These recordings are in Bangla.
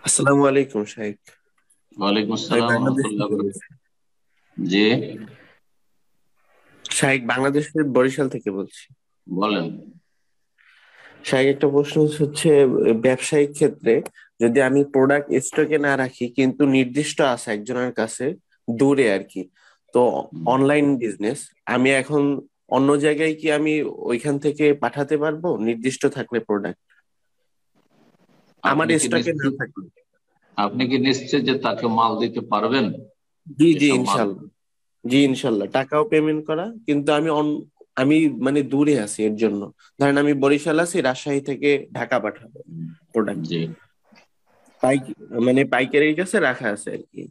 আসসালামু আলাইকুম শাইখ। ওয়ালাইকুম আমি আসসালাম বাংলাদেশ রহমতুল্লাহ থেকে বলছি। বরকাত। জি, শাইখ, বাংলাদেশের বরিশাল থেকে বলছি। বলেন। শাইখ, একটা প্রশ্ন হচ্ছে, ব্যবসায়িক ক্ষেত্রে যদি আমি প্রোডাক্ট স্টকে না রাখি কিন্তু নির্দিষ্ট আছে একজনের কাছে, দূরে আর কি, তো অনলাইন বিজনেস, আমি এখন অন্য জায়গায় কি আমি ওইখান থেকে পাঠাতে পারবো নির্দিষ্ট থাকলে প্রোডাক্ট, আমার আপনি কি স্টকে না নিশ্চিত থাকলে? আপনি কি নিশ্চিত যে তাকে মাল দিতে পারবেন? জি জি, যেসব মাল ইনশাল্লাহ। জি ইনশাল্লাহ, টাকাও পেমেন্ট করা, কিন্তু আমি মানে দূরে আছি এর জন্য। ধরেন আমি বরিশাল আছি, রাজশাহী থেকে ঢাকা পাঠাবো প্রোডাক্ট, জি, পাইক মানে পাইকারির কাছে রাখা আছে আর কি।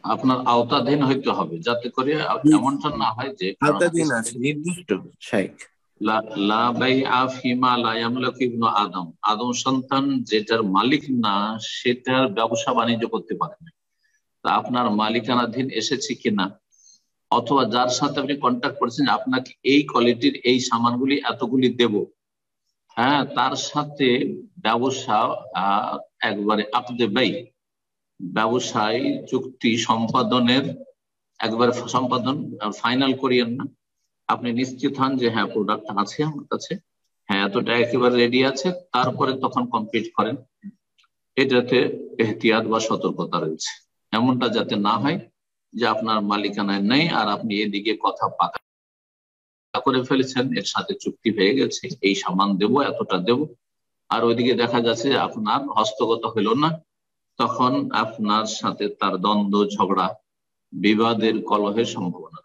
আপনার আওতাধীন হইতে হবে, যাতে করে জি জি এমনটা জি। না হয় যে, কারণ আওতাধীন হাদিসে আছে দেখি, নির্দিষ্ট। শাইখ। লা লা বাইআ ফিমা লা ইয়ামলাকু ইবনু আদম। আদম সন্তান যেটার মালিক না, সেটার ব্যবসা বাণিজ্য করতে পারে না। তা আপনার মালিকানাধীন এসেছে কিনা, অথবা যার সাথে আপনি কন্ট্যাক্ট করেছেন যে আপনাকে এই কোয়ালিটির এই সামানগুলি এতগুলি দেব, হ্যাঁ, তার সাথে ব্যবসা আহ, একবারে আকদে ব্যয়, ব্যবসায় চুক্তি সম্পাদনের, একবারে সম্পাদন ফাইনাল করিয়েন না। আপনি নিশ্চিত হন যে হ্যাঁ, প্রোডাক্ট আছে আমার কাছে, হ্যাঁ এতটা একেবারে রেডি আছে, তারপরে তখন কমপ্লিট করেন। এটাতে এহতিয়াত বা সতর্কতা রয়েছে। এমনটা যাতে না হয় যে আপনার মালিকানায় নেই আর আপনি এদিকে কথা পাকা করে ফেলেছেন, এর সাথে চুক্তি হয়ে গেছে এই সামান দেব, এতটা দেব, আর ওইদিকে দেখা যাচ্ছে যে আপনার হস্তগত হলো না। তখন আপনার সাথে তার দ্বন্দ্ব, ঝগড়া, বিবাদের, কলহের সম্ভাবনা